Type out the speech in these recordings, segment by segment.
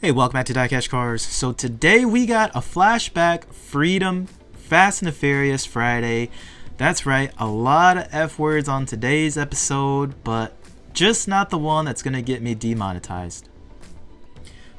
Hey, welcome back to DieCash Cars. So today we got a Flashback Freedom Fast and the Furious Friday. That's right, a lot of F words on today's episode, but just not the one that's going to get me demonetized.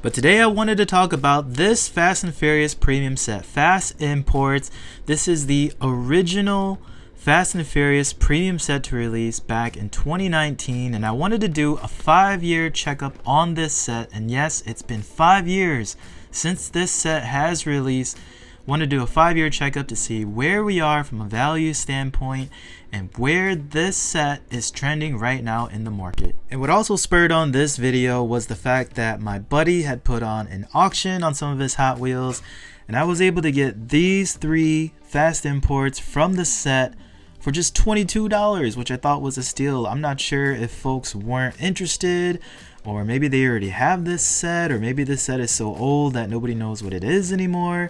But today I wanted to talk about this Fast and Furious premium set, Fast Imports. This is the original Fast and Furious premium set to release back in 2019, and I wanted to do a 5-year checkup on this set. And yes, it's been 5 years since this set has released. Want to do a 5-year checkup to see where we are from a value standpoint and where this set is trending right now in the market. And what also spurred on this video was the fact that my buddy had put on an auction on some of his Hot Wheels, and I was able to get these 3 Fast Imports from the set for just $22, which I thought was a steal. I'm not sure if folks weren't interested, or maybe they already have this set, or maybe this set is so old that nobody knows what it is anymore.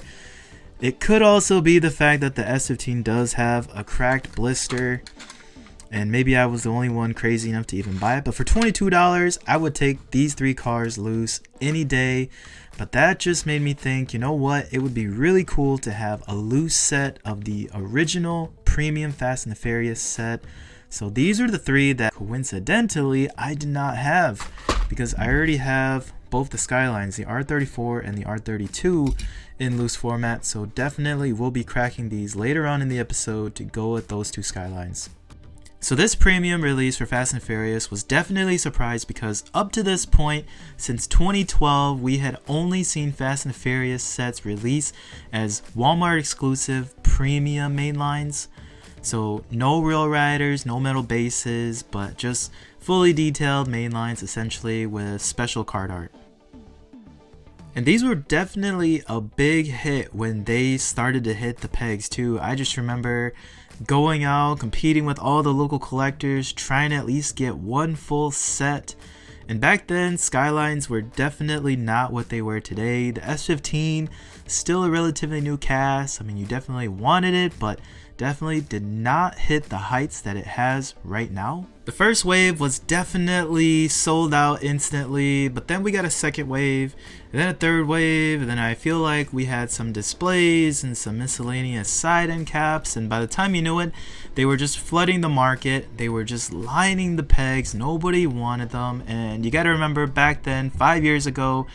It could also be the fact that the S15 does have a cracked blister, and maybe I was the only one crazy enough to even buy it. But for $22, I would take these 3 cars loose any day. But that just made me think, you know what, it would be really cool to have a loose set of the original premium Fast and the Furious set. So these are the 3 that coincidentally I did not have, because I already have both the Skylines, the R34 and the R32 in loose format. So definitely we'll be cracking these later on in the episode to go with those 2 Skylines. So this premium release for Fast and Furious was definitely a surprise, because up to this point, since 2012, we had only seen Fast and Furious sets release as Walmart exclusive premium mainlines. So no real riders, no metal bases, but just fully detailed mainlines essentially with special card art. And these were definitely a big hit when they started to hit the pegs too. I just remember going out, competing with all the local collectors, trying to at least get one full set. And back then, Skylines were definitely not what they were today. The S15, still a relatively new cast. I mean, you definitely wanted it, but definitely did not hit the heights that it has right now. The first wave was definitely sold out instantly, but then we got a second wave, and then a third wave, and then I feel like we had some displays and some miscellaneous side end caps, and by the time you knew it, they were just flooding the market. They were just lining the pegs. Nobody wanted them. And you got to remember, back then, 5 years ago,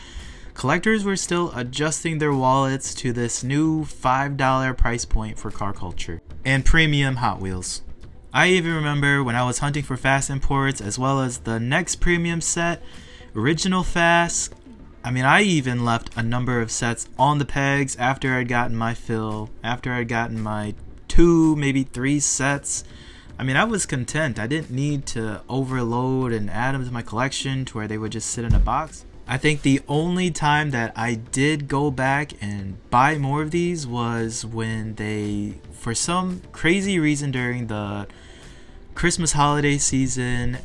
collectors were still adjusting their wallets to this new $5 price point for carculture and premium Hot Wheels. I even remember when I was hunting for Fast Imports as well as the next premium set, Original Fast. I mean, I even left a number of sets on the pegs after I'd gotten my fill, after I'd gotten my 2, maybe 3 sets. I mean, I was content. I didn't need to overload and add them to my collection to where they would just sit in a box. I think the only time that I did go back and buy more of these was when they, for some crazy reason during the Christmas holiday season,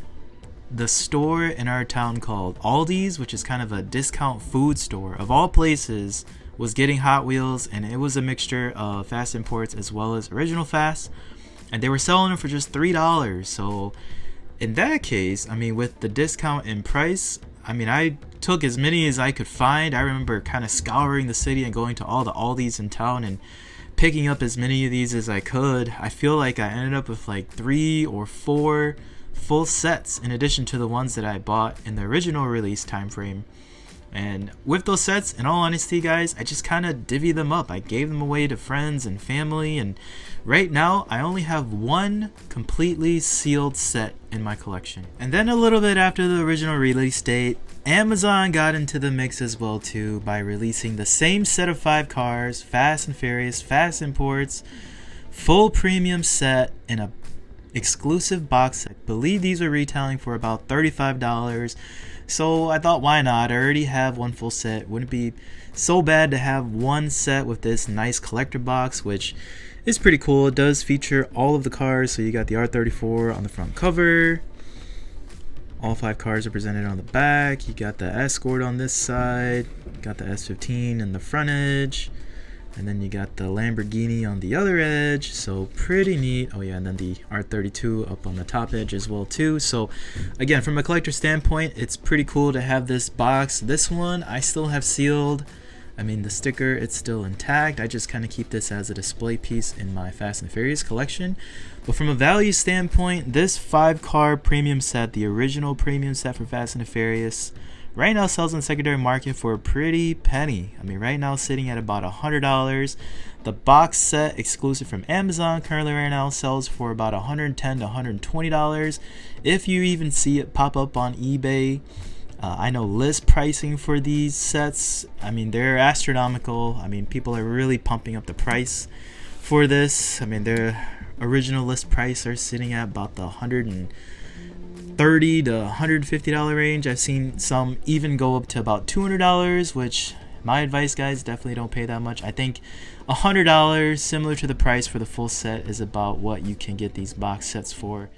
the store in our town called Aldi's, which is kind of a discount food store of all places, was getting Hot Wheels, and it was a mixture of Fast Imports as well as Original Fast, and they were selling them for just $3. So in that case, I mean, with the discount in price, I mean, I took as many as I could find. I remember kind of scouring the city and going to all the Aldi's in town and picking up as many of these as I could. I feel like I ended up with like 3 or 4 full sets in addition to the ones that I bought in the original release time frame. And with those sets, in all honesty, guys, I just kind of divvied them up. I gave them away to friends and family, and right now I only have 1 completely sealed set in my collection. And then a little bit after the original release date, Amazon got into the mix as well too by releasing the same set of 5 cars, Fast and Furious, Fast Imports, full premium set in a exclusive box set. I believe these are retailing for about $35. So I thought, why not? I already have 1 full set. Wouldn't be so bad to have 1 set with this nice collector box, which is pretty cool. It does feature all of the cars. So you got the R34 on the front cover. All 5 cars are presented on the back. You got the Escort on this side. You got the S15 in the front edge. and then you got the Lamborghini on the other edge, so pretty neat. Oh yeah, and then the R32 up on the top edge as well too. So again, from a collector standpoint, it's pretty cool to have this box. This one I still have sealed. I mean, the sticker, it's still intact. I just kind of keep this as a display piece in my Fast and Furious collection. But from a value standpoint, this 5-car premium set, the original premium set for Fast and Furious, right now sells in the secondary market for a pretty penny. I mean, right now sitting at about $100. The box set exclusive from Amazon currently right now sells for about $110 to $120. If you even see it pop up on eBay. I know list pricing for these sets, I mean, they're astronomical. I mean, people are really pumping up the price for this. I mean, their original list price are sitting at about the $130 to $150 range. I've seen some even go up to about $200, which my advice, guys, definitely don't pay that much. I think $100, similar to the price for the full set, is about what you can get these box sets for.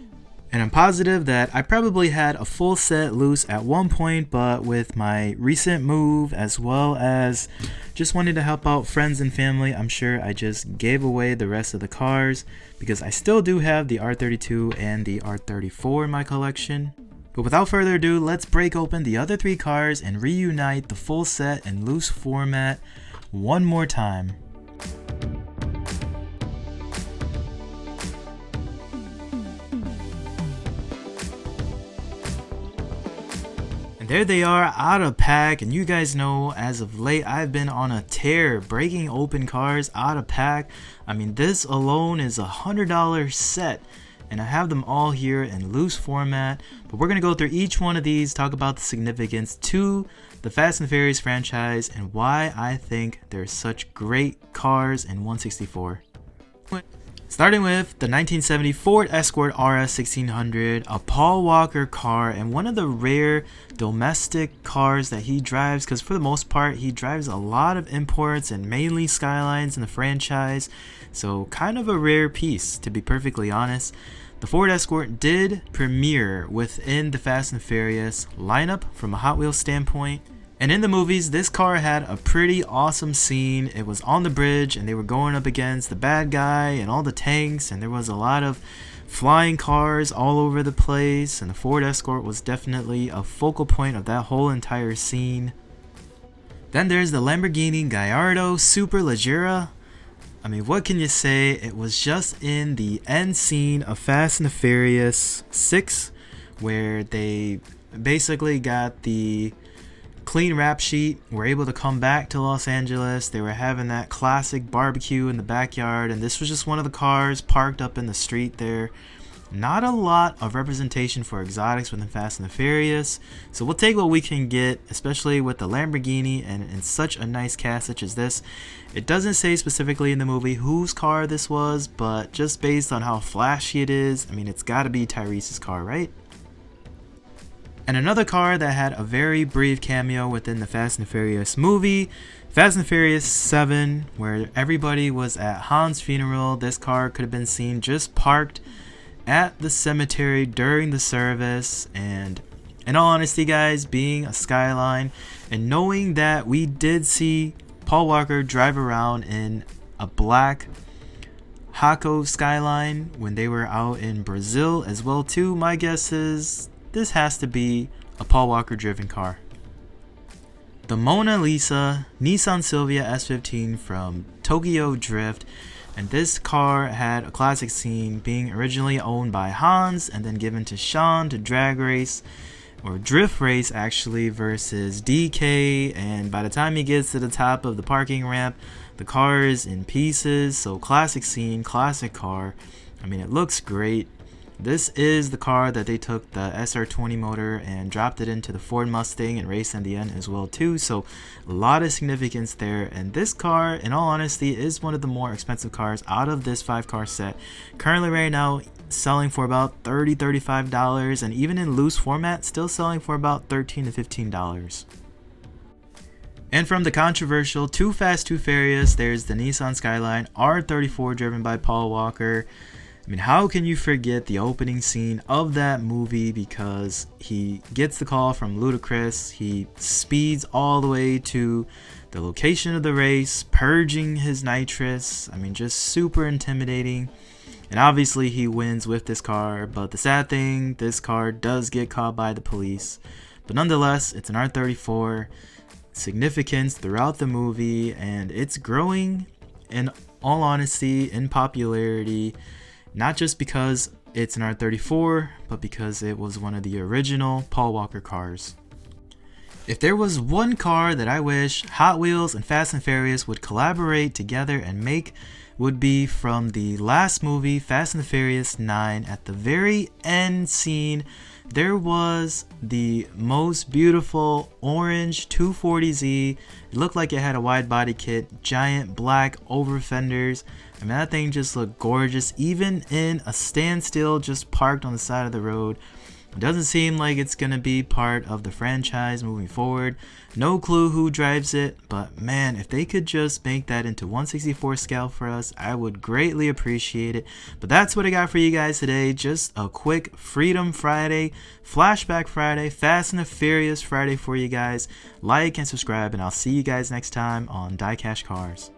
And I'm positive that I probably had a full set loose at one point, but with my recent move, as well as just wanting to help out friends and family, I'm sure I just gave away the rest of the cars, because I still do have the R32 and the R34 in my collection. But without further ado, let's break open the other 3 cars and reunite the full set in loose format one more time. There they are, out of pack, and you guys know as of late I've been on a tear breaking open cars out of pack. I mean, this alone is $100 set, and I have them all here in loose format. But we're gonna go through each one of these, talk about the significance to the Fast and Furious franchise and why I think they're such great cars in 1/64. Starting with the 1970 Ford Escort RS 1600, a Paul Walker car, and one of the rare domestic cars that he drives, because for the most part he drives a lot of imports and mainly Skylines in the franchise, so kind of a rare piece, to be perfectly honest. The Ford Escort did premiere within the Fast and Furious lineup from a Hot Wheels standpoint. And in the movies, this car had a pretty awesome scene. It was on the bridge and they were going up against the bad guy and all the tanks, and there was a lot of flying cars all over the place, and the Ford Escort was definitely a focal point of that whole entire scene. Then there's the Lamborghini Gallardo Superleggera. I mean, what can you say? It was just in the end scene of Fast and the Furious 6, where they basically got the clean rap sheet, were able to come back to Los Angeles. They were having that classic barbecue in the backyard, and this was just one of the cars parked up in the street there. Not a lot of representation for exotics within Fast and the Furious, so we'll take what we can get, especially with the Lamborghini and such a nice cast such as this. It doesn't say specifically in the movie whose car this was, but just based on how flashy it is, I mean, it's got to be Tyrese's car, right? And another car that had a very brief cameo within the Fast and Furious movie, Fast and Furious 7, where everybody was at Han's funeral. This car could have been seen just parked at the cemetery during the service. And in all honesty, guys, being a Skyline and knowing that we did see Paul Walker drive around in a black Haco Skyline when they were out in Brazil as well too, my guess is this has to be a Paul Walker driven car. The Mona Lisa Nissan Silvia S15 from Tokyo Drift, and this car had a classic scene, being originally owned by Hans and then given to Sean to drag race, or drift race actually, versus DK, and by the time he gets to the top of the parking ramp, the car is in pieces. So classic scene, classic car. I mean, it looks great. This is the car that they took the SR20 motor and dropped it into the Ford Mustang and raced in the end as well too, so a lot of significance there. And this car, in all honesty, is one of the more expensive cars out of this 5-car set. Currently right now selling for about $30-$35, and even in loose format still selling for about $13 to $15. And from the controversial Too Fast Too Furious, there's the Nissan Skyline R34 driven by Paul Walker. I mean, how can you forget the opening scene of that movie? Because he gets the call from Ludacris, he speeds all the way to the location of the race, purging his nitrous. I mean, just super intimidating. And obviously he wins with this car, but the sad thing, this car does get caught by the police. But nonetheless, it's an R34, significance throughout the movie, and it's growing, in all honesty, in popularity. Not just because it's an R34, but because it was one of the original Paul Walker cars. If there was one car that I wish Hot Wheels and Fast and Furious would collaborate together and make, would be from the last movie, Fast and the Furious 9. At the very end scene, there was the most beautiful orange 240Z. It looked like it had a wide body kit, giant black over fenders. I mean, that thing just looked gorgeous, even in a standstill just parked on the side of the road. It doesn't seem like it's going to be part of the franchise moving forward. No clue who drives it, but man, if they could just make that into 1/64 scale for us, I would greatly appreciate it. But that's what I got for you guys today. Just a quick Freedom Friday, Flashback Friday, Fast and the Furious Friday for you guys. Like and subscribe, and I'll see you guys next time on DieCash Cars.